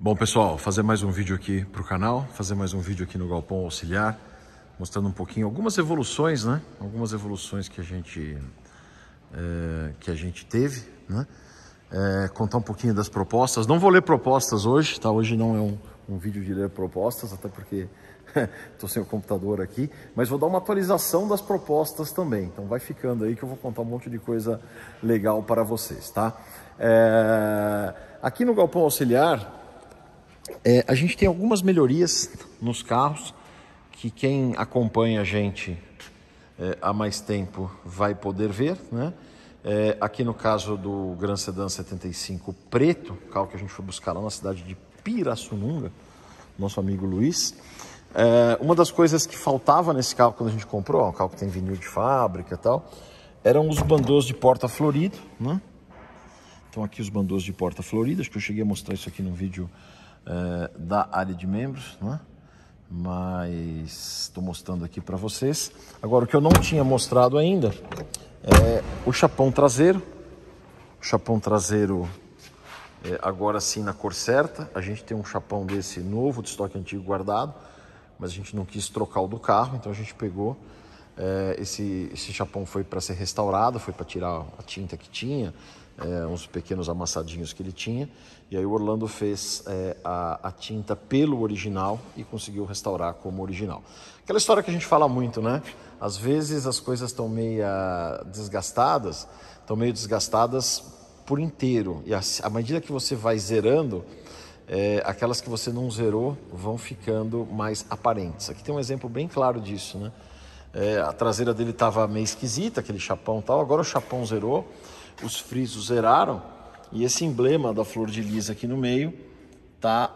Bom, pessoal, fazer mais um vídeo aqui para o canal, fazer mais um vídeo aqui no Galpão Auxiliar, mostrando um pouquinho algumas evoluções, né? Algumas evoluções que a gente teve, né? Contar um pouquinho das propostas. Não vou ler propostas hoje, tá? Hoje não é um vídeo de ler propostas, até porque estou sem o computador aqui, mas vou dar uma atualização das propostas também. Então vai ficando aí que eu vou contar um monte de coisa legal para vocês, tá? Aqui no Galpão Auxiliar, a gente tem algumas melhorias nos carros que quem acompanha a gente há mais tempo vai poder ver, né? Aqui no caso do Gran Sedan 75 preto, carro que a gente foi buscar lá na cidade de Pirassununga, nosso amigo Luiz. Uma das coisas que faltava nesse carro quando a gente comprou, um carro que tem vinil de fábrica e tal, eram os bandôs de porta florido, né? Então aqui os bandôs de porta florida, acho que eu cheguei a mostrar isso aqui no vídeo da área de membros, né? Mas estou mostrando aqui para vocês. Agora, o que eu não tinha mostrado ainda é o chapão traseiro. O chapão traseiro, agora sim na cor certa. A gente tem um chapão desse novo, de estoque antigo guardado, mas a gente não quis trocar o do carro, então a gente pegou. Esse chapão foi para ser restaurado, foi para tirar a tinta que tinha, uns pequenos amassadinhos que ele tinha, e aí o Orlando fez a tinta pelo original e conseguiu restaurar como original. Aquela história que a gente fala muito, né? Às vezes as coisas estão meio desgastadas por inteiro, e à medida que você vai zerando, aquelas que você não zerou vão ficando mais aparentes. Aqui tem um exemplo bem claro disso, né? A traseira dele estava meio esquisita, aquele chapão e tal. Agora o chapão zerou, os frisos zeraram, e esse emblema da flor de lis aqui no meio tá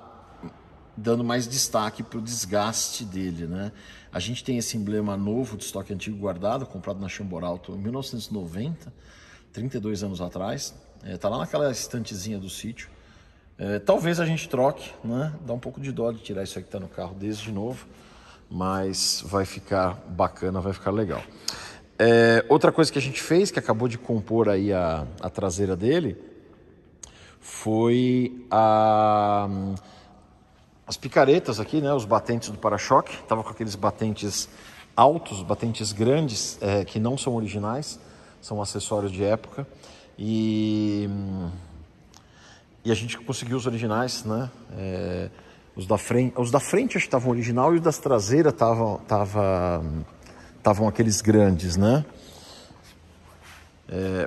dando mais destaque para o desgaste dele, né? A gente tem esse emblema novo de estoque antigo guardado, comprado na Chamboralto em 1990, 32 anos atrás. Tá lá naquela estantezinha do sítio. Talvez a gente troque, né? Dá um pouco de dó de tirar isso aqui que tá no carro desde novo, mas vai ficar bacana, vai ficar legal. Outra coisa que a gente fez, que acabou de compor aí a traseira dele, foi as picaretas aqui, né? Os batentes do para-choque. Tava com aqueles batentes altos, batentes grandes, que não são originais, são acessórios de época, e a gente conseguiu os originais, né? Os da frente acho que estavam original, e os das traseiras estavam aqueles grandes, né?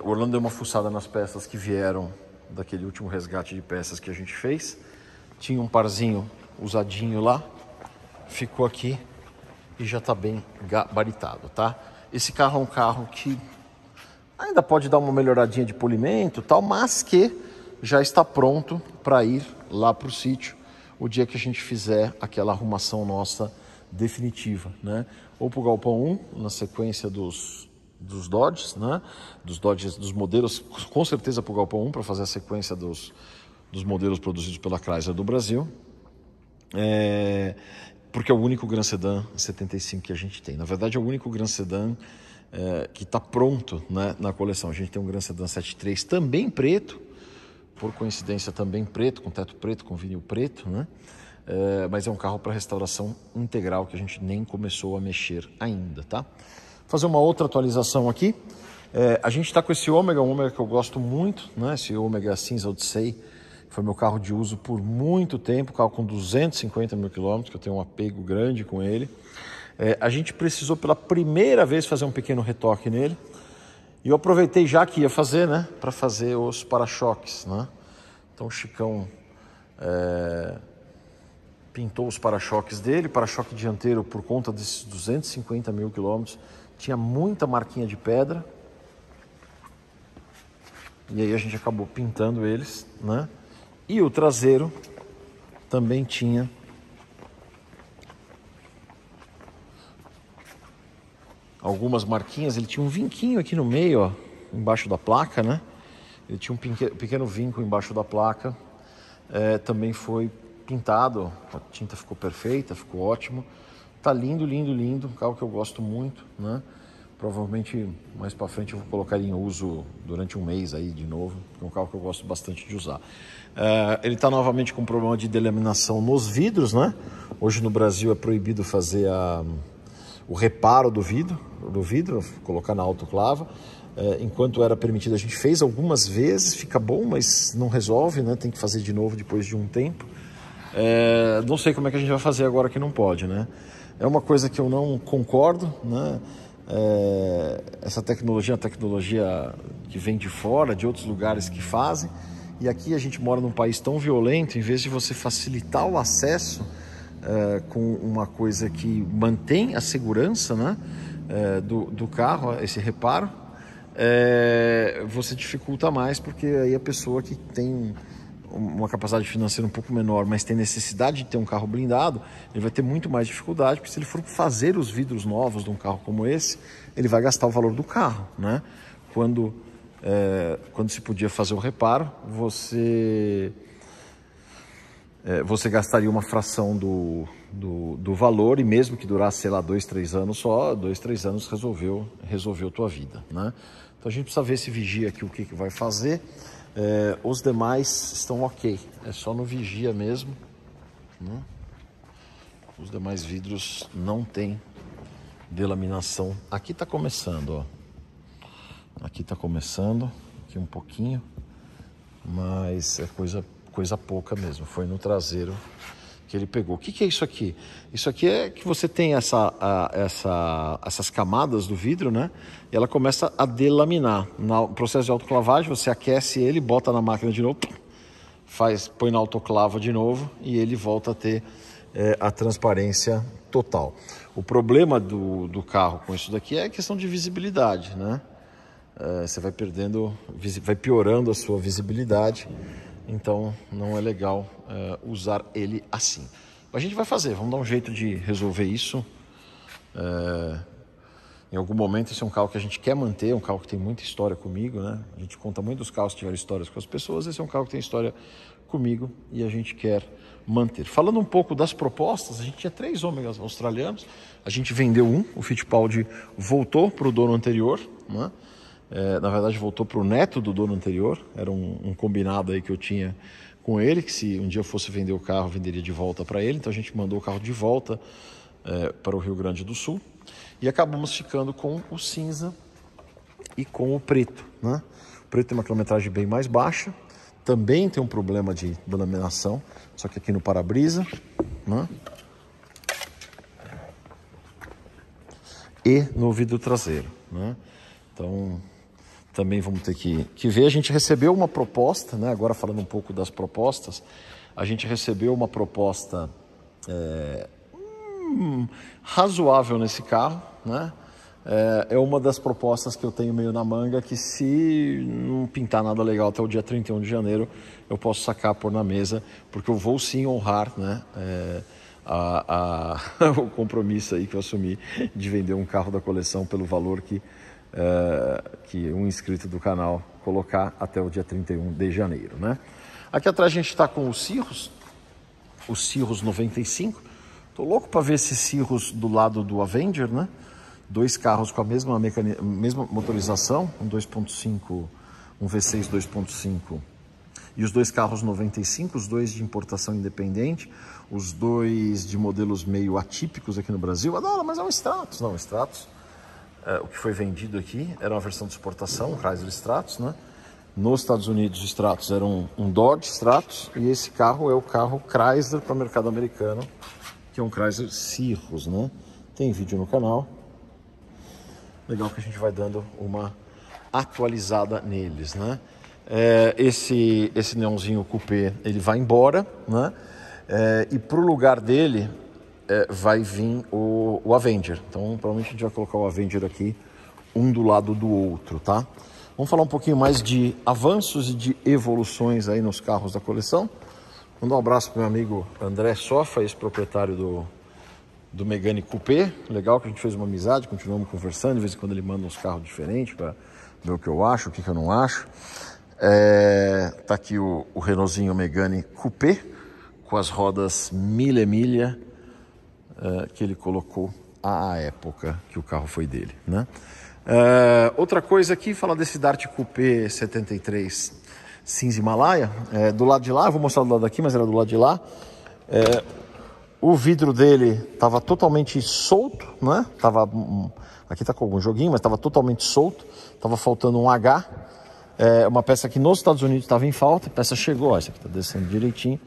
O Orlando deu uma fuçada nas peças que vieram daquele último resgate de peças que a gente fez. Tinha um parzinho usadinho lá, ficou aqui e já está bem gabaritado, tá? Esse carro é um carro que ainda pode dar uma melhoradinha de polimento e tal, mas que já está pronto para ir lá para o sítio o dia que a gente fizer aquela arrumação nossa definitiva, né? Ou para o Galpão 1, na sequência dos Dodges, né? Dos modelos, com certeza para o Galpão 1, para fazer a sequência dos modelos produzidos pela Chrysler do Brasil, porque é o único Gran Sedan 75 que a gente tem. Na verdade, é o único Gran Sedan que está pronto, né, na coleção. A gente tem um Gran Sedan 73 também preto, por coincidência também preto, com teto preto, com vinil preto, né? Mas é um carro para restauração integral que a gente nem começou a mexer ainda, tá? Fazer uma outra atualização aqui. A gente está com esse Ômega, um Ômega que eu gosto muito, né? Esse Ômega cinza Odyssey foi meu carro de uso por muito tempo, carro com 250 mil quilômetros, que eu tenho um apego grande com ele. A gente precisou pela primeira vez fazer um pequeno retoque nele. E eu aproveitei já que ia fazer, né, para fazer os para-choques, né? Então o Chicão pintou os para-choques dele. Para-choque dianteiro, por conta desses 250 mil quilômetros, tinha muita marquinha de pedra. E aí a gente acabou pintando eles, né? E o traseiro também tinha algumas marquinhas. Ele tinha um vinquinho aqui no meio, ó, embaixo da placa, né? Ele tinha um pequeno vinco embaixo da placa. Também foi pintado, a tinta ficou perfeita, ficou ótimo. Tá lindo, lindo, lindo, um carro que eu gosto muito, né? Provavelmente mais para frente eu vou colocar ele em uso durante um mês aí de novo, é um carro que eu gosto bastante de usar. Ele está novamente com problema de delaminação nos vidros, né? Hoje no Brasil é proibido fazer o reparo do vidro, colocar na autoclava. Enquanto era permitido, a gente fez algumas vezes, fica bom, mas não resolve, né? Tem que fazer de novo depois de um tempo. Não sei como é que a gente vai fazer agora que não pode, né? É uma coisa que eu não concordo, né? Essa tecnologia é uma tecnologia que vem de fora, de outros lugares que fazem, e aqui a gente mora num país tão violento, em vez de você facilitar o acesso com uma coisa que mantém a segurança, né, do carro, esse reparo, você dificulta mais, porque aí a pessoa que tem uma capacidade financeira um pouco menor, mas tem necessidade de ter um carro blindado, ele vai ter muito mais dificuldade, porque se ele for fazer os vidros novos de um carro como esse, ele vai gastar o valor do carro, né? Quando se podia fazer o reparo, você gastaria uma fração do valor, e mesmo que durasse, sei lá, 2, 3 anos só, 2, 3 anos resolveu tua vida, né? Então a gente precisa ver esse vigia aqui o que vai fazer. Os demais estão ok, é só no vigia mesmo, né? Os demais vidros não tem delaminação. Aqui está começando, ó. Aqui está começando, aqui um pouquinho, mas é coisa pouca mesmo. Foi no traseiro que ele pegou. O que é isso aqui? Isso aqui é que você tem essas camadas do vidro, né? E ela começa a delaminar. No processo de autoclavagem, você aquece ele, bota na máquina de novo, põe na autoclava de novo e ele volta a ter a transparência total. O problema do carro com isso daqui é a questão de visibilidade, né? Você vai vai piorando a sua visibilidade. Então não é legal usar ele assim. A gente vai fazer, vamos dar um jeito de resolver isso. Em algum momento, esse é um carro que a gente quer manter, é um carro que tem muita história comigo, né? A gente conta muito dos carros que tiveram histórias com as pessoas, esse é um carro que tem história comigo e a gente quer manter. Falando um pouco das propostas, a gente tinha 3 ômegas australianos, a gente vendeu um, o Fittipaldi voltou para o dono anterior, né? Na verdade voltou para o neto do dono anterior, era um combinado aí que eu tinha com ele, que se um dia eu fosse vender o carro, venderia de volta para ele, então a gente mandou o carro de volta para o Rio Grande do Sul e acabamos ficando com o cinza e com o preto, né? O preto tem uma quilometragem bem mais baixa, também tem um problema de delaminação, só que aqui no para-brisa, né? E no vidro traseiro, né? Então também vamos ter que ver. A gente recebeu uma proposta, né? Agora falando um pouco das propostas, a gente recebeu uma proposta razoável nesse carro, né? É uma das propostas que eu tenho meio na manga, que se não pintar nada legal até o dia 31 de janeiro, eu posso sacar, pôr na mesa, porque eu vou sim honrar, né, o compromisso aí que eu assumi de vender um carro da coleção pelo valor que um inscrito do canal colocar até o dia 31 de janeiro, né? Aqui atrás a gente está com os Cirrus 95. Tô louco para ver esses Cirrus do lado do Avenger, né? 2 carros com a mesma motorização, um 2.5, um V6 2.5 e os 2 carros 95, os 2 de importação independente, os 2 de modelos meio atípicos aqui no Brasil. Adoro, mas é um Stratos, não, Stratos. O que foi vendido aqui era uma versão de exportação, um Chrysler Stratos, né? Nos Estados Unidos, o Stratos era um Dodge Stratos, e esse carro é o carro Chrysler para o mercado americano, que é um Chrysler Cirrus, né? Tem vídeo no canal. Legal que a gente vai dando uma atualizada neles, né? Esse neonzinho coupé, ele vai embora, né? E para o lugar dele vai vir o Avenger. Então, provavelmente a gente vai colocar o Avenger aqui, um do lado do outro, tá? Vamos falar um pouquinho mais de avanços e de evoluções aí nos carros da coleção. Mandar um abraço para o meu amigo André Sofa, ex-proprietário do Megane Coupé. Legal que a gente fez uma amizade, continuamos conversando, de vez em quando ele manda uns carros diferentes para ver o que eu acho, o que eu não acho. Tá aqui o Renaultzinho Megane Coupé, com as rodas milha que ele colocou à época que o carro foi dele, né? Outra coisa aqui, falar desse Dart Coupé 73 cinza Himalaia. Do lado de lá, eu vou mostrar do lado daqui, mas era do lado de lá. O vidro dele estava totalmente solto, né? Aqui tá com algum joguinho, mas estava totalmente solto. Estava faltando um H. Uma peça que nos Estados Unidos estava em falta. A peça chegou, ó, essa aqui está descendo direitinho.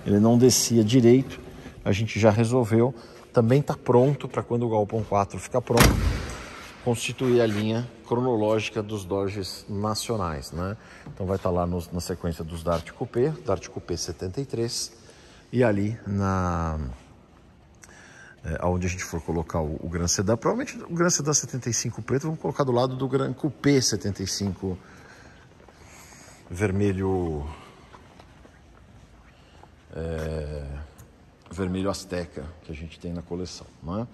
Ele não descia direito. A gente já resolveu. Também está pronto para quando o Galpão 4 ficar pronto, constituir a linha cronológica dos Dodges nacionais, né? Então vai estar lá na sequência dos Dart Coupé 73, e ali onde a gente for colocar o Gran Sedan, provavelmente o Gran Sedan 75 preto, vamos colocar do lado do Gran Coupé 75 vermelho, vermelho Azteca, que a gente tem na coleção, né?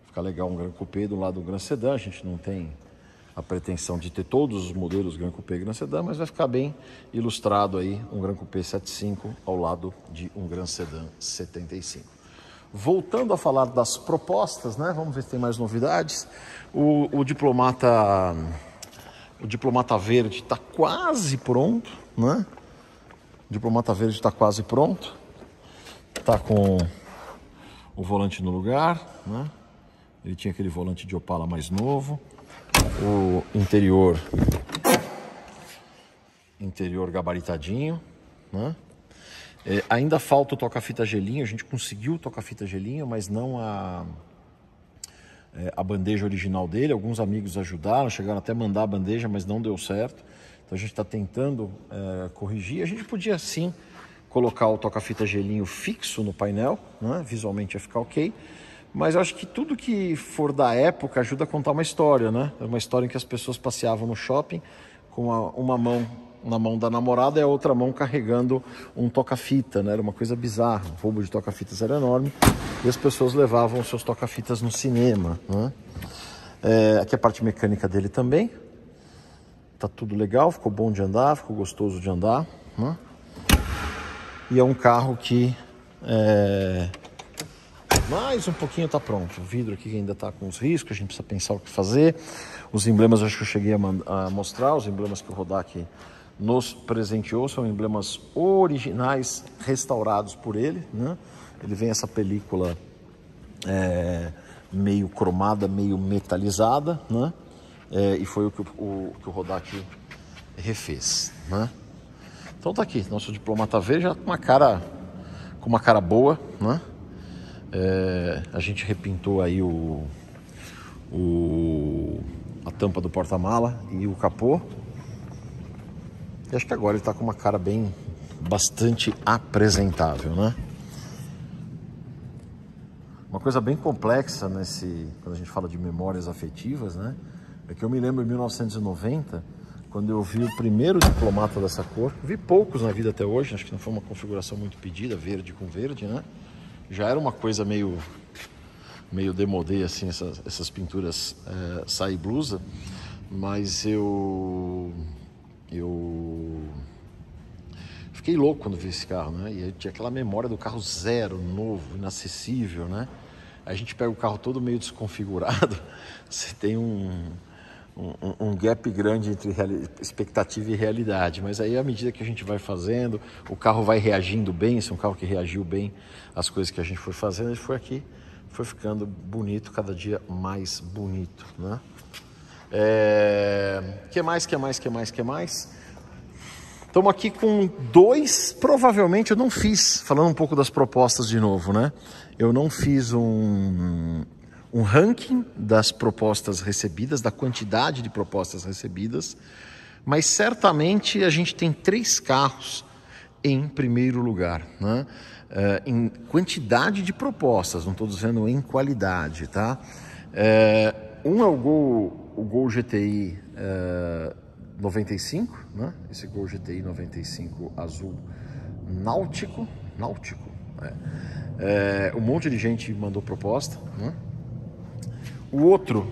Fica legal um Gran Coupé do lado do Gran Sedan. A gente não tem a pretensão de ter todos os modelos Gran Coupé e Gran Sedan, mas vai ficar bem ilustrado aí um Gran Coupé 75 ao lado de um Gran Sedan 75. Voltando a falar das propostas, né? Vamos ver se tem mais novidades. O Diplomata Verde está quase pronto, né? O Diplomata Verde está quase pronto. Está com o volante no lugar, né? Ele tinha aquele volante de Opala mais novo. O interior gabaritadinho, né? Ainda falta o toca-fita gelinho. A gente conseguiu o toca-fita gelinho, mas não a bandeja original dele. Alguns amigos ajudaram, chegaram até a mandar a bandeja, mas não deu certo. Então a gente está tentando corrigir. A gente podia sim colocar o toca-fita gelinho fixo no painel, né? Visualmente ia ficar ok. Mas eu acho que tudo que for da época ajuda a contar uma história, né? É uma história em que as pessoas passeavam no shopping com uma mão na mão da namorada e a outra mão carregando um toca-fita, né? Era uma coisa bizarra. O roubo de toca-fitas era enorme e as pessoas levavam seus toca-fitas no cinema, né? Aqui a parte mecânica dele também. Tá tudo legal, ficou bom de andar, ficou gostoso de andar, né? E é um carro que mais um pouquinho tá pronto. O vidro aqui ainda tá com os riscos, a gente precisa pensar o que fazer. Os emblemas, acho que eu cheguei a mostrar, os emblemas que o Rodak nos presenteou, são emblemas originais, restaurados por ele, né? Ele vem essa película meio cromada, meio metalizada, né? E foi o que o Rodak refez, né? Então tá aqui, nosso Diplomata Verde já com uma cara boa, né? A gente repintou aí a tampa do porta-mala e o capô. E acho que agora ele está com uma cara bastante apresentável, né? Uma coisa bem complexa quando a gente fala de memórias afetivas, né? É que eu me lembro em 1990, quando eu vi o primeiro Diplomata dessa cor. Vi poucos na vida até hoje, acho que não foi uma configuração muito pedida, verde com verde, né? Já era uma coisa meio demodê, assim, essas pinturas saia e blusa, mas eu fiquei louco quando vi esse carro, né? E eu tinha aquela memória do carro zero, novo, inacessível, né? A gente pega o carro todo meio desconfigurado, você tem um gap grande entre expectativa e realidade, mas aí à medida que a gente vai fazendo, o carro vai reagindo bem. Esse é um carro que reagiu bem às coisas que a gente foi fazendo, e foi ficando bonito, cada dia mais bonito, né? Que mais? Estamos aqui com dois, provavelmente eu não fiz, falando um pouco das propostas de novo, né? Eu não fiz um ranking das propostas recebidas, da quantidade de propostas recebidas, mas certamente a gente tem 3 carros em primeiro lugar, né? Em quantidade de propostas, não estou dizendo em qualidade, tá? Um é o Gol GTI 95, né? Esse Gol GTI 95 azul náutico, um monte de gente mandou proposta, né? O outro,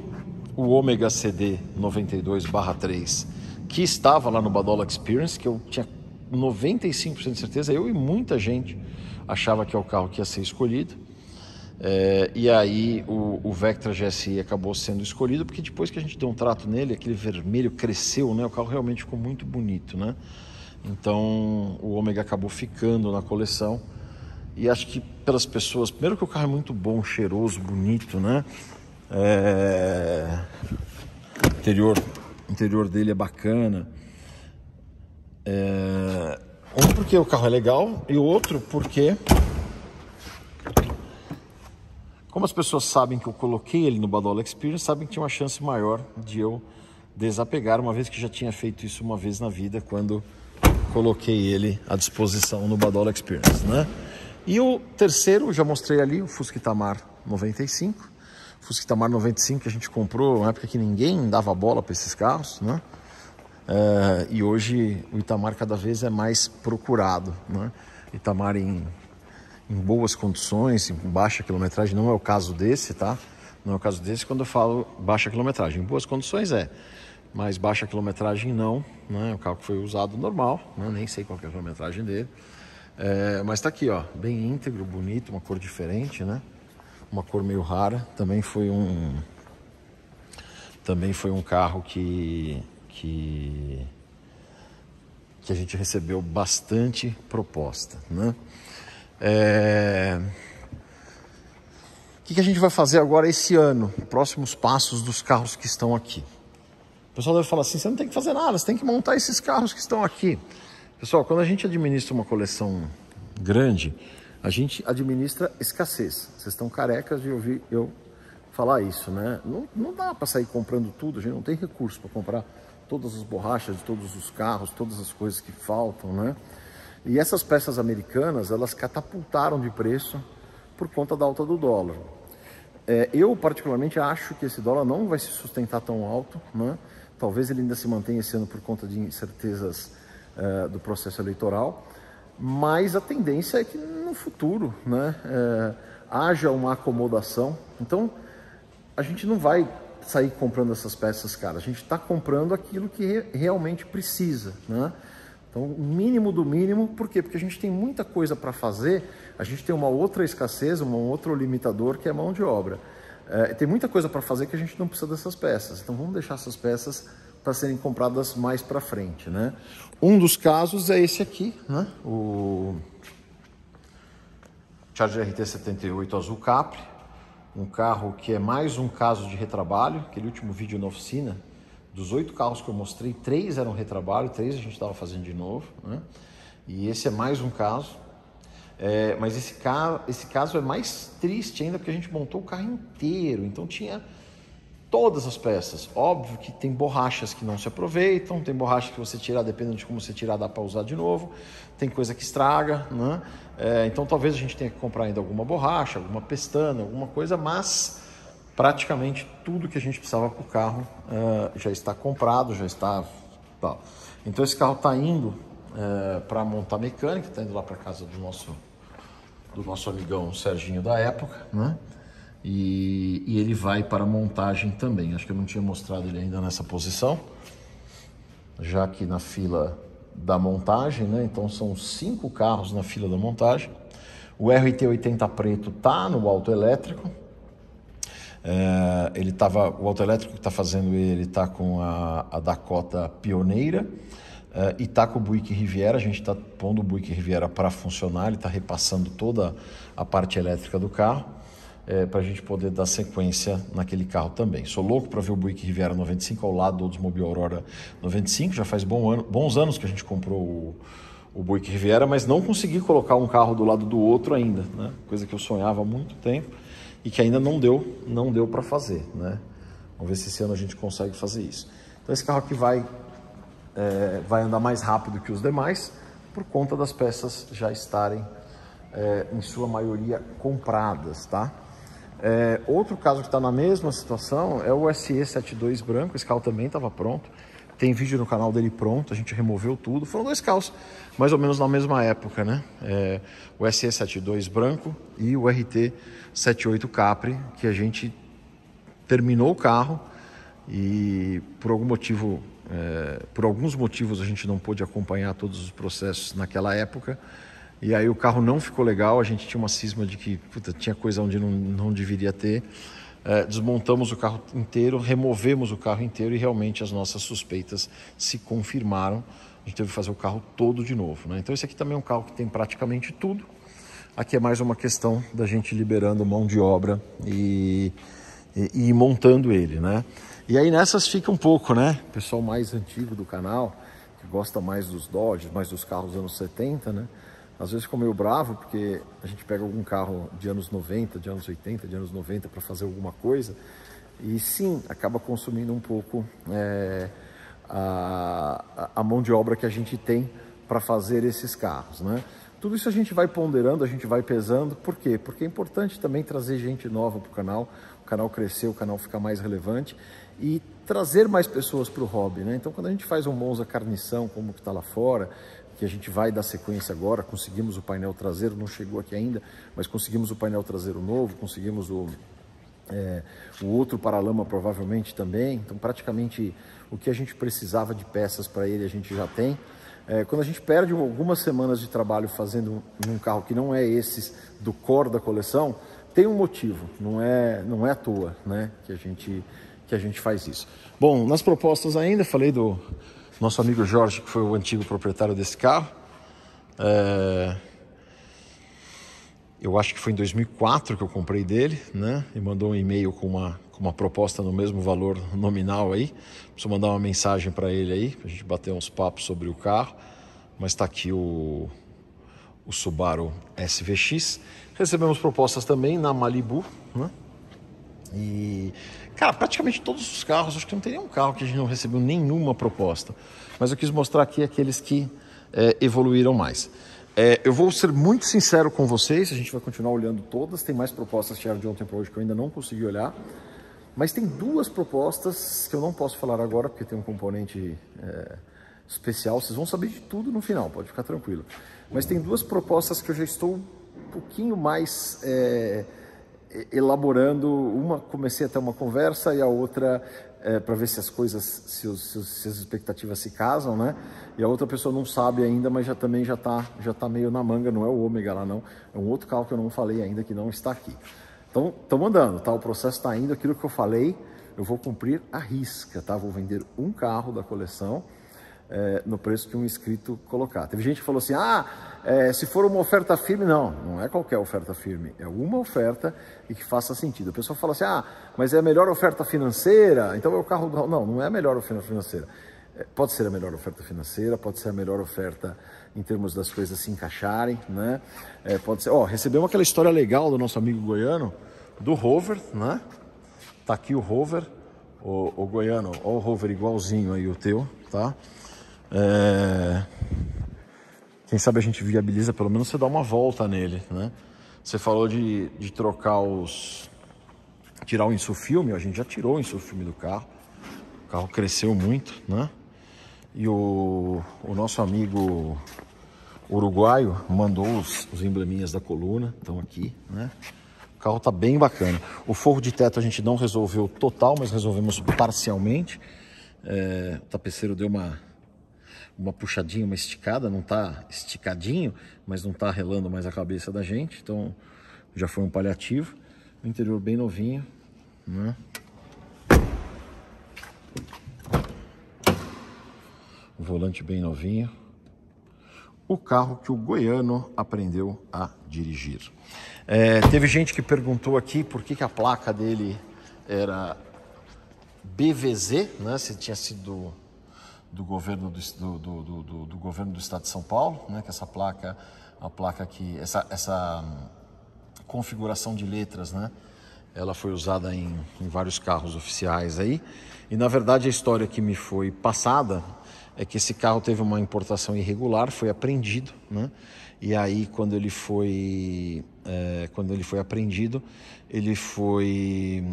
o Ômega CD 92/3, que estava lá no Badola Experience, que eu tinha 95% de certeza, eu e muita gente achava que é o carro que ia ser escolhido. E aí o Vectra GSI acabou sendo escolhido, porque depois que a gente deu um trato nele, aquele vermelho cresceu, né? O carro realmente ficou muito bonito, né? Então o Ômega acabou ficando na coleção. E acho que pelas pessoas, primeiro que o carro é muito bom, cheiroso, bonito, né? O interior dele é bacana. Um porque o carro é legal e o outro porque, como as pessoas sabem que eu coloquei ele no Badola Experience, sabem que tinha uma chance maior de eu desapegar, uma vez que já tinha feito isso uma vez na vida, quando coloquei ele à disposição no Badola Experience, né? E o terceiro, já mostrei ali, o Fusca Itamar 95. O Fusca Itamar 95 que a gente comprou na época que ninguém dava bola para esses carros, né? E hoje o Itamar cada vez é mais procurado, né? Itamar em boas condições, em baixa quilometragem, não é o caso desse, tá? Não é o caso desse quando eu falo baixa quilometragem. Em boas condições mas baixa quilometragem não, né? O carro que foi usado normal, né? Nem sei qual que é a quilometragem dele. Mas tá aqui, ó, bem íntegro, bonito, uma cor diferente, né? Uma cor meio rara. Também foi um carro que a gente recebeu bastante proposta, né? O que a gente vai fazer agora esse ano? Próximos passos dos carros que estão aqui. O pessoal deve falar assim, você não tem que fazer nada, você tem que montar esses carros que estão aqui. Pessoal, quando a gente administra uma coleção grande, a gente administra escassez. Vocês estão carecas de ouvir eu falar isso, né? Não dá para sair comprando tudo, a gente não tem recurso para comprar todas as borrachas de todos os carros, todas as coisas que faltam, né? E essas peças americanas, elas catapultaram de preço por conta da alta do dólar. Eu particularmente acho que esse dólar não vai se sustentar tão alto, né? Talvez ele ainda se mantenha esse ano por conta de incertezas do processo eleitoral, mas a tendência é que no futuro, né, haja uma acomodação. Então a gente não vai sair comprando essas peças caras, a gente está comprando aquilo que realmente precisa, né? Então, mínimo do mínimo, por quê? Porque a gente tem muita coisa para fazer, a gente tem uma outra escassez, um outro limitador que é a mão de obra. Tem muita coisa para fazer que a gente não precisa dessas peças, então vamos deixar essas peças para serem compradas mais para frente, né? Um dos casos é esse aqui, né? O Charger RT78 Azul Capri, um carro que é mais um caso de retrabalho. Aquele último vídeo na oficina, dos 8 carros que eu mostrei, 3 eram retrabalho, 3 a gente estava fazendo de novo, né? E esse é mais um caso. Mas esse caso é mais triste ainda, porque a gente montou o carro inteiro, então tinha todas as peças. Óbvio que tem borrachas que não se aproveitam, tem borracha que você tirar, dependendo de como você tirar, dá para usar de novo, tem coisa que estraga, né? Então talvez a gente tenha que comprar ainda alguma borracha, alguma pestana, alguma coisa, mas praticamente tudo que a gente precisava para o carro já está comprado, já está... Tá. Então esse carro está indo para montar mecânica, está indo lá para casa do nosso amigão Serginho da época, né? E ele vai para montagem também. Acho que eu não tinha mostrado ele ainda nessa posição, já aqui na fila da montagem, né? Então são 5 carros na fila da montagem. O RT80 preto tá no autoelétrico. O autoelétrico que está fazendo ele está com a Dakota Pioneira e está com o Buick Riviera. A gente está pondo o Buick Riviera para funcionar, ele está repassando toda a parte elétrica do carro. Para a gente poder dar sequência naquele carro também. Sou louco para ver o Buick Riviera 95 ao lado do Oldsmobile Aurora 95. Já faz bons anos que a gente comprou o Buick Riviera, mas não consegui colocar um carro do lado do outro ainda, né? Coisa que eu sonhava há muito tempo e que ainda não deu para fazer, né? Vamos ver se esse ano a gente consegue fazer isso. Então esse carro aqui vai andar mais rápido que os demais por conta das peças já estarem em sua maioria compradas, tá? Outro caso que está na mesma situação é o SE72 branco. Esse carro também estava pronto, tem vídeo no canal dele pronto, a gente removeu tudo. Foram 2 carros mais ou menos na mesma época, né? O SE72 branco e o RT78 Capri, que a gente terminou o carro e por alguns motivos a gente não pôde acompanhar todos os processos naquela época. e aí o carro não ficou legal, a gente tinha uma cisma de que tinha coisa onde não deveria ter. Desmontamos o carro inteiro, removemos o carro inteiro e realmente as nossas suspeitas se confirmaram. A gente teve que fazer o carro todo de novo, né? Então esse aqui também é um carro que tem praticamente tudo. Aqui é mais uma questão da gente liberando mão de obra e montando ele, né? E aí nessas fica um pouco, né? O pessoal mais antigo do canal, que gosta mais dos Dodge, mais dos carros dos anos 70, né? Às vezes ficou meio bravo porque a gente pega algum carro de anos 90, de anos 80, de anos 90 para fazer alguma coisa e sim, acaba consumindo um pouco a mão de obra que a gente tem para fazer esses carros, né? Tudo isso a gente vai ponderando, a gente vai pesando. Por quê? Porque é importante também trazer gente nova para o canal crescer, o canal ficar mais relevante e trazer mais pessoas para o hobby, né? Então, quando a gente faz um Monza Carnição, como que está lá fora, que a gente vai dar sequência agora, conseguimos o painel traseiro, não chegou aqui ainda, mas conseguimos o painel traseiro novo, conseguimos o outro paralama provavelmente também. Então, praticamente o que a gente precisava de peças para ele a gente já tem. Quando a gente perde algumas semanas de trabalho fazendo um carro que não é esses do core da coleção, tem um motivo, não é à toa, né, que a gente faz isso. Bom, nas propostas ainda, falei do nosso amigo Jorge, que foi o antigo proprietário desse carro. Eu acho que foi em 2004 que eu comprei dele, né? E mandou um e-mail com uma proposta no mesmo valor nominal aí. Preciso mandar uma mensagem para ele aí, para a gente bater uns papos sobre o carro. Mas está aqui o Subaru SVX. Recebemos propostas também na Malibu, né? E, cara, praticamente todos os carros, acho que não tem nenhum carro que a gente não recebeu nenhuma proposta. Mas eu quis mostrar aqui aqueles que evoluíram mais. Eu vou ser muito sincero com vocês, a gente vai continuar olhando todas. Tem mais propostas que chegaram de ontem para hoje que eu ainda não consegui olhar. Mas tem duas propostas que eu não posso falar agora, porque tem um componente especial. Vocês vão saber de tudo no final, pode ficar tranquilo. Mas tem duas propostas que eu já estou um pouquinho mais elaborando. Uma, comecei a ter uma conversa, e a outra para ver se as coisas, se as expectativas se casam, né? E a outra pessoa não sabe ainda, mas também já tá meio na manga. Não é o Ômega lá, não. É um outro carro que eu não falei ainda, que não está aqui. Então, estamos andando, tá? O processo está indo. Aquilo que eu falei, eu vou cumprir à risca, tá? Vou vender um carro da coleção no preço que um inscrito colocar. Teve gente que falou assim, se for uma oferta firme, não é qualquer oferta firme, é uma oferta e que faça sentido. A pessoa fala assim, mas é a melhor oferta financeira, então é o carro... Não é a melhor oferta financeira. Pode ser a melhor oferta financeira, pode ser a melhor oferta em termos das coisas se encaixarem, né? Pode ser... recebemos aquela história legal do nosso amigo goiano, do Rover, né? Tá aqui o Rover, o goiano, o Rover igualzinho aí o teu, tá? Quem sabe a gente viabiliza, pelo menos você dá uma volta nele, né? Você falou de trocar tirar o insufilme, a gente já tirou o insufilme do carro. O carro cresceu muito, né? E o nosso amigo uruguaio mandou os embleminhas da coluna, estão aqui, né? O carro tá bem bacana. O forro de teto a gente não resolveu total, mas resolvemos parcialmente. O tapeceiro deu uma puxadinha, uma esticada, não tá esticadinho, mas não tá relando mais a cabeça da gente, então já foi um paliativo. O interior bem novinho, né? O volante bem novinho. O carro que o goiano aprendeu a dirigir. Teve gente que perguntou aqui por que a placa dele era BVZ, né? Se tinha sido do governo do governo do estado de São Paulo, né? Que essa placa, a placa que essa configuração de letras, né? Ela foi usada em vários carros oficiais aí. E na verdade a história que me foi passada é que esse carro teve uma importação irregular, foi apreendido, né? E aí quando ele foi apreendido, ele foi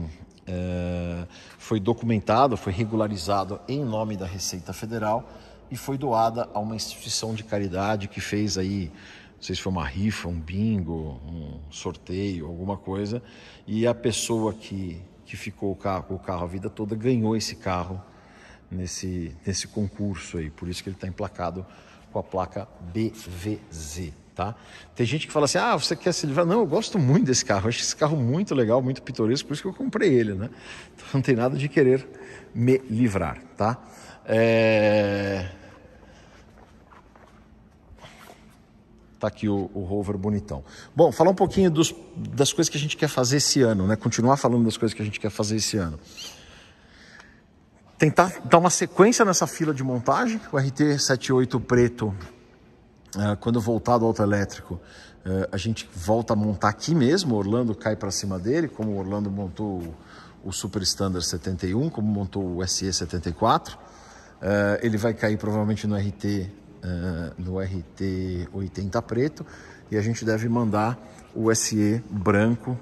documentado, foi regularizado em nome da Receita Federal e foi doada a uma instituição de caridade que fez aí, não sei se foi uma rifa, um bingo, um sorteio, alguma coisa, e a pessoa que ficou com o carro a vida toda ganhou esse carro nesse concurso aí, por isso que ele está emplacado com a placa BVZ. tá? Tem gente que fala assim, ah, você quer se livrar? Não, eu gosto muito desse carro, eu acho esse carro muito legal, muito pitoresco, por isso que eu comprei ele, né? Então não tem nada de querer me livrar, tá? Tá aqui o Rover bonitão. Bom, falar um pouquinho das coisas que a gente quer fazer esse ano, né? Continuar falando das coisas que a gente quer fazer esse ano. Tentar dar uma sequência nessa fila de montagem. O RT78 preto, quando voltar do auto elétrico, a gente volta a montar aqui mesmo. O Orlando cai para cima dele, como o Orlando montou o Super Standard 71, como montou o SE 74. Ele vai cair provavelmente no RT80 preto, e a gente deve mandar o SE branco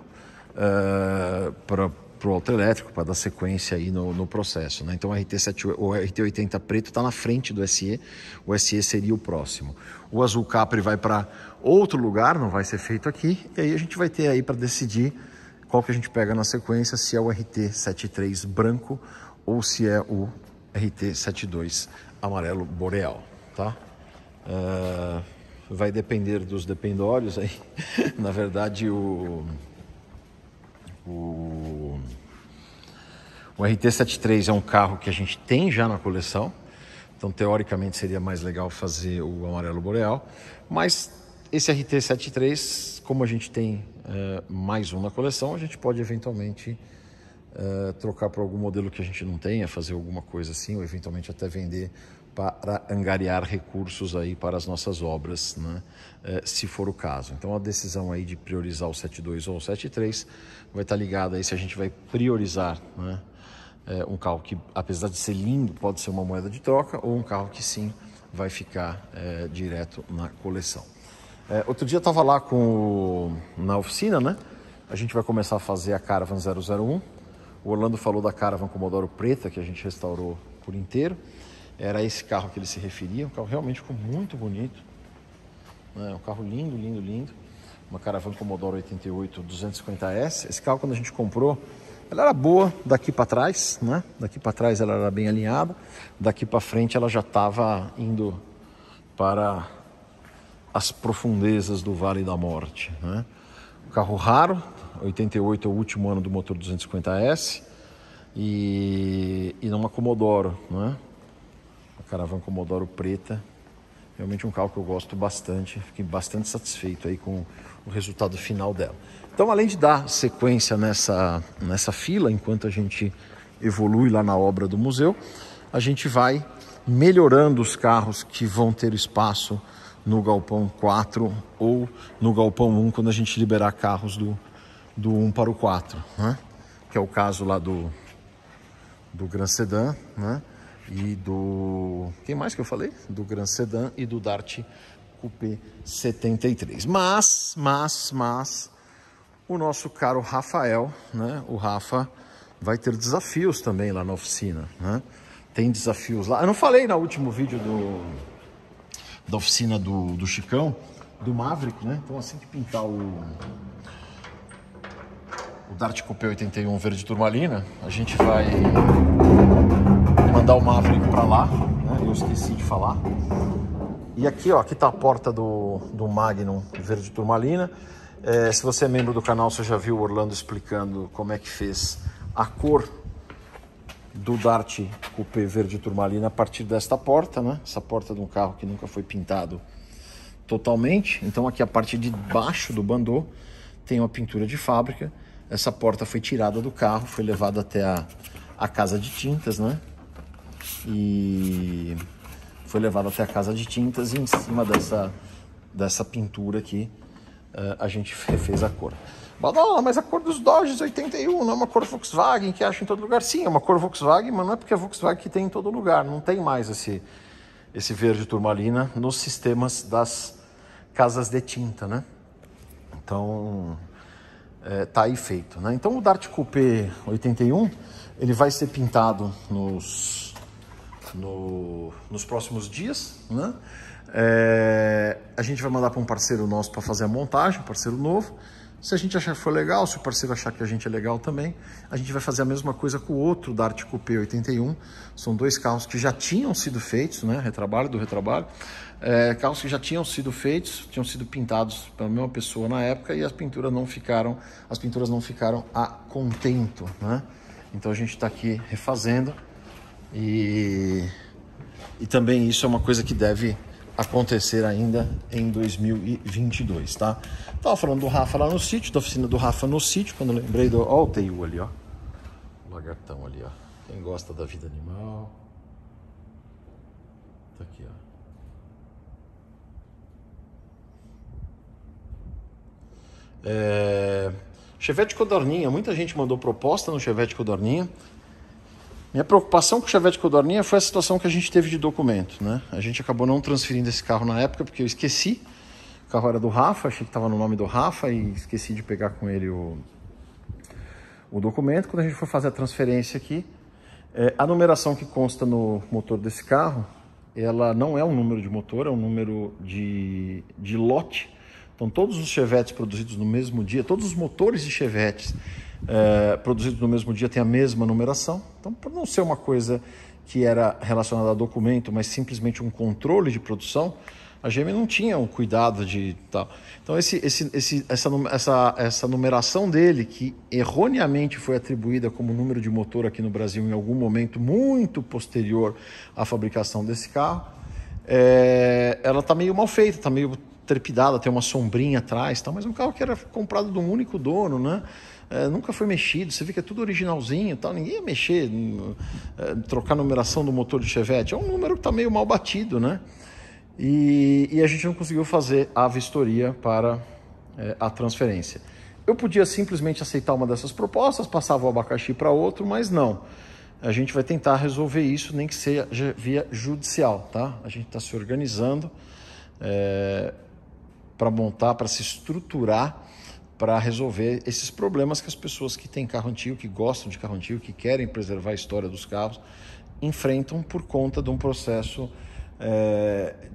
para o auto elétrico, para dar sequência aí no processo, né? Então o RT80 preto está na frente do SE, o SE seria o próximo. O azul Capri vai para outro lugar, não vai ser feito aqui, e aí a gente vai ter aí para decidir qual que a gente pega na sequência, se é o RT73 branco ou se é o RT72 amarelo boreal, tá? Vai depender dos dependórios aí. Na verdade, o RT73 é um carro que a gente tem já na coleção, então teoricamente seria mais legal fazer o amarelo boreal, mas esse RT73, como a gente tem mais um na coleção, a gente pode eventualmente trocar por algum modelo que a gente não tenha, fazer alguma coisa assim, ou eventualmente até vender para angariar recursos aí para as nossas obras, né? Se for o caso. Então a decisão aí de priorizar o 72 ou o 73 vai estar ligada aí se a gente vai priorizar, né? Um carro que, apesar de ser lindo, pode ser uma moeda de troca, ou um carro que sim vai ficar direto na coleção. Outro dia eu estava lá na oficina, né? A gente vai começar a fazer a Caravan 001. O Orlando falou da Caravan Commodoro preta, que a gente restaurou por inteiro. Era esse carro que ele se referia. Um carro realmente ficou muito bonito, né? Um carro lindo, lindo, lindo. Uma Caravan Commodoro 88 250S. Esse carro, quando a gente comprou, ela era boa daqui para trás, né? Daqui para trás ela era bem alinhada. Daqui para frente ela já estava indo para as profundezas do Vale da Morte, né? Um carro raro. 88 é o último ano do motor 250S. E numa Commodoro, né? Caravan Commodoro preta, realmente um carro que eu gosto bastante, fiquei bastante satisfeito aí com o resultado final dela. Então, além de dar sequência nessa fila, enquanto a gente evolui lá na obra do museu, a gente vai melhorando os carros que vão ter espaço no Galpão 4 ou no Galpão 1, quando a gente liberar carros do 1 para o 4, né? Que é o caso lá do Gran Sedan, né? E quem mais que eu falei? Do Gran Sedan e do Dart Coupé 73. Mas o nosso caro Rafael, né? O Rafa vai ter desafios também lá na oficina, né? Tem desafios lá. Eu não falei no último vídeo da oficina do Chicão, do Maverick, né? Então assim que pintar o Dart Coupé 81 verde turmalina, a gente vai mandar o Maverick para lá, né? Eu esqueci de falar. E aqui, ó, aqui tá a porta do Magnum verde turmalina. Se você é membro do canal, você já viu o Orlando explicando como é que fez a cor do Dart Coupé verde turmalina a partir desta porta, né? Essa porta de um carro que nunca foi pintado totalmente. Então aqui a parte de baixo do bandô tem uma pintura de fábrica. Essa porta foi tirada do carro, foi levada até a casa de tintas, né? E foi levada até a casa de tintas, e em cima dessa pintura aqui a gente fez a cor. Mas a cor dos Dodge 81 não é uma cor Volkswagen que acha em todo lugar. Sim, é uma cor Volkswagen, mas não é porque é Volkswagen que tem em todo lugar. Não tem mais esse verde turmalina nos sistemas das casas de tinta, né? Então tá aí feito, né? Então o Dart Coupé 81 ele vai ser pintado nos próximos dias, né? A gente vai mandar para um parceiro nosso para fazer a montagem, um parceiro novo. Se a gente achar que for legal, se o parceiro achar que a gente é legal também, a gente vai fazer a mesma coisa com o outro Dart Coupé 81. São dois carros que já tinham sido feitos, né? Retrabalho do retrabalho. Carros que já tinham sido feitos, tinham sido pintados pela mesma pessoa na época e as pinturas não ficaram a contento, né? Então a gente está aqui refazendo e também isso é uma coisa que deve acontecer ainda em 2022, tá? Tava falando do Rafa lá no sítio, da oficina do Rafa no sítio, quando eu lembrei do... Ó o Teiu ali, ó. O lagartão ali, ó. Quem gosta da vida animal. Tá aqui, ó. Chevette Codorninha. Muita gente mandou proposta no Chevette Codorninha. Minha preocupação com o Chevette Codorninha foi a situação que a gente teve de documento, né? A gente acabou não transferindo esse carro na época porque eu esqueci. O carro era do Rafa, achei que estava no nome do Rafa e esqueci de pegar com ele o documento. Quando a gente for fazer a transferência aqui, a numeração que consta no motor desse carro, ela não é um número de motor, é um número de lote. Então todos os Chevettes produzidos no mesmo dia, todos os motores de Chevettes produzidos no mesmo dia têm a mesma numeração. Então, por não ser uma coisa que era relacionada a documento, mas simplesmente um controle de produção, a GM não tinha o cuidado de tal. Então essa numeração dele, que erroneamente foi atribuída como número de motor aqui no Brasil em algum momento muito posterior à fabricação desse carro, ela está meio mal feita, está meio trepidada, tem uma sombrinha atrás, tá? Mas um carro que era comprado de um único dono, né? Nunca foi mexido, você vê que é tudo originalzinho, tal. Ninguém ia mexer, trocar a numeração do motor de Chevette, é um número que está meio mal batido, né? E a gente não conseguiu fazer a vistoria para a transferência. Eu podia simplesmente aceitar uma dessas propostas, passava o abacaxi para outro, mas não. A gente vai tentar resolver isso, nem que seja via judicial, tá? A gente está se organizando para montar, para se estruturar, para resolver esses problemas que as pessoas que têm carro antigo, que gostam de carro antigo, que querem preservar a história dos carros, enfrentam por conta de um processo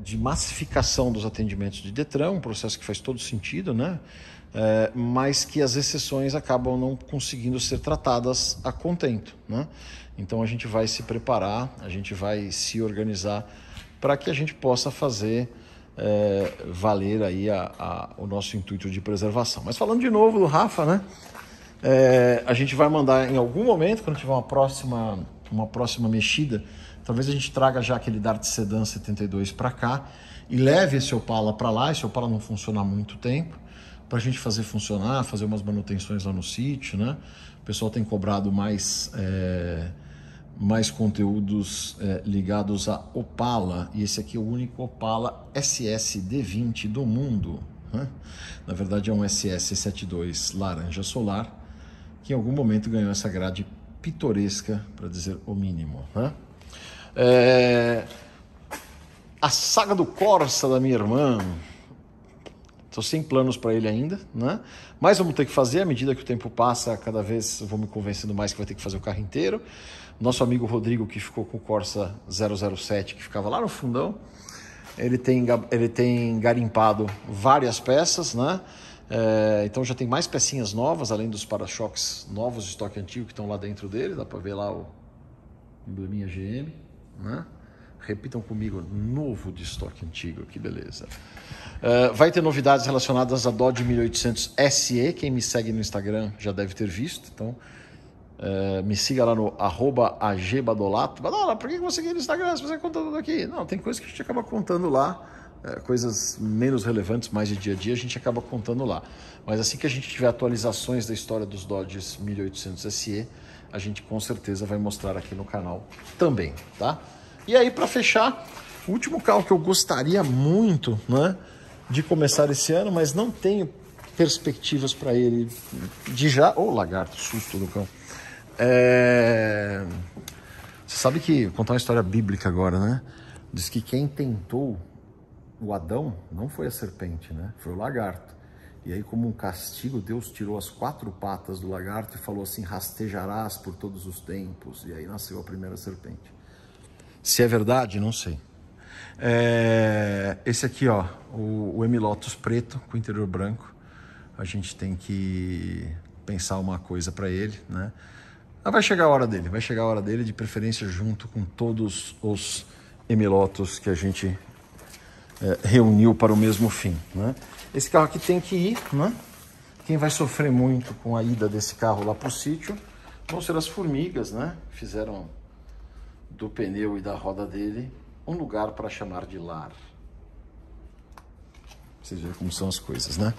de massificação dos atendimentos de Detran, um processo que faz todo sentido, né? Mas que as exceções acabam não conseguindo ser tratadas a contento, né? Então a gente vai se preparar, a gente vai se organizar para que a gente possa fazer valer aí o nosso intuito de preservação. Mas falando de novo do Rafa, né? A gente vai mandar em algum momento, quando tiver uma próxima mexida, talvez a gente traga já aquele Dart Sedan 72 para cá e leve esse Opala para lá. Esse Opala não funciona há muito tempo, para a gente fazer funcionar, fazer umas manutenções lá no sítio, né? O pessoal tem cobrado mais conteúdos ligados a Opala, e esse aqui é o único Opala SS D20 do mundo, né? Na verdade é um SS72 laranja solar, que em algum momento ganhou essa grade pitoresca, para dizer o mínimo, né? A saga do Corsa da minha irmã, estou sem planos para ele ainda, né? Mas vamos ter que fazer, à medida que o tempo passa, cada vez eu vou me convencendo mais que vai ter que fazer o carro inteiro. Nosso amigo Rodrigo, que ficou com o Corsa 007, que ficava lá no fundão, ele tem garimpado várias peças, né? Então já tem mais pecinhas novas, além dos para-choques novos de estoque antigo que estão lá dentro dele. Dá para ver lá o embleminha GM, né? Repitam comigo, novo de estoque antigo, que beleza. Vai ter novidades relacionadas a Dodge 1800 SE. Quem me segue no Instagram já deve ter visto. Então me siga lá no @agbadolato. Badola, por que você quer no Instagram se você conta tudo aqui? Não, tem coisas que a gente acaba contando lá, coisas menos relevantes, mais de dia a dia, a gente acaba contando lá. Mas assim que a gente tiver atualizações da história dos Dodge 1800 SE, a gente com certeza vai mostrar aqui no canal também, tá? E aí, para fechar, o último carro que eu gostaria muito, né, de começar esse ano, mas não tenho perspectivas para ele de já... Ô, lagarto, susto do cão. Você sabe que, vou contar uma história bíblica agora, né? Diz que quem tentou o Adão não foi a serpente, né? Foi o lagarto. E aí, como um castigo, Deus tirou as 4 patas do lagarto e falou assim: rastejarás por todos os tempos. E aí nasceu a primeira serpente. Se é verdade, não sei. Esse aqui, ó, o M-Lotus preto com interior branco. a gente tem que pensar uma coisa para ele, né? Mas vai chegar a hora dele, vai chegar a hora dele, de preferência junto com todos os emilotos que a gente reuniu para o mesmo fim, né? Esse carro aqui tem que ir, né? Quem vai sofrer muito com a ida desse carro lá para o sítio vão ser as formigas, né? Fizeram do pneu e da roda dele um lugar para chamar de lar. Vocês veem como são as coisas, né?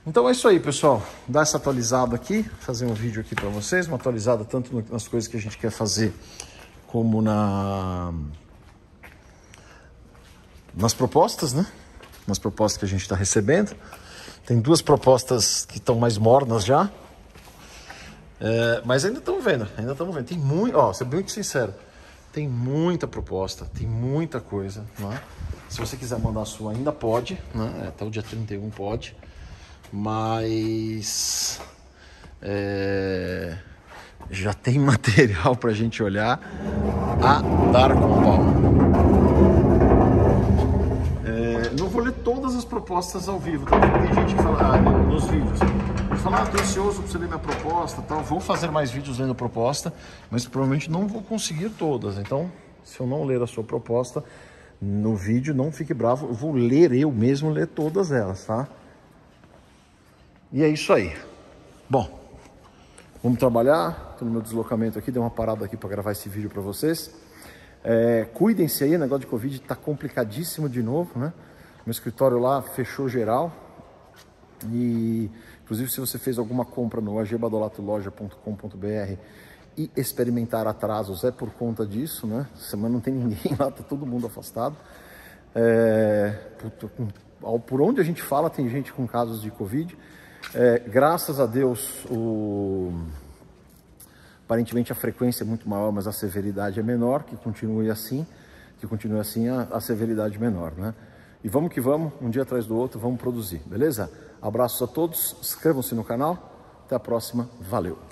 Então é isso aí, pessoal. Dar essa atualizada aqui, fazer um vídeo aqui para vocês, uma atualizada tanto nas coisas que a gente quer fazer como nas propostas, né? Nas propostas que a gente está recebendo. Tem 2 propostas que estão mais mornas já. Mas ainda estamos vendo, Tem muito, ó, ser muito sincero, tem muita proposta, tem muita coisa, né? Se você quiser mandar a sua, ainda pode, né? Até o dia 31 pode. Mas já tem material para a gente olhar a dar com pau. Não vou ler todas as propostas ao vivo, tá? Tem gente que fala nos vídeos, fala, tô ansioso para você ler minha proposta, tal. Vou fazer mais vídeos lendo a proposta, mas provavelmente não vou conseguir todas. Então, se eu não ler a sua proposta no vídeo, não fique bravo, eu vou ler, eu mesmo ler todas elas, tá? E é isso aí. Bom, vamos trabalhar. Tô no meu deslocamento aqui, dei uma parada aqui para gravar esse vídeo para vocês. Cuidem-se aí, o negócio de Covid tá complicadíssimo de novo, né? Meu escritório lá fechou geral. E, inclusive, se você fez alguma compra no agbadolatoloja.com.br e experimentar atrasos, é por conta disso, né? Semana não tem ninguém lá, tá todo mundo afastado. Por onde a gente fala, tem gente com casos de Covid. Graças a Deus, aparentemente a frequência é muito maior, mas a severidade é menor, que continue assim, a severidade menor, né? E vamos que vamos, um dia atrás do outro, vamos produzir, beleza? Abraços a todos, inscrevam-se no canal, até a próxima, valeu!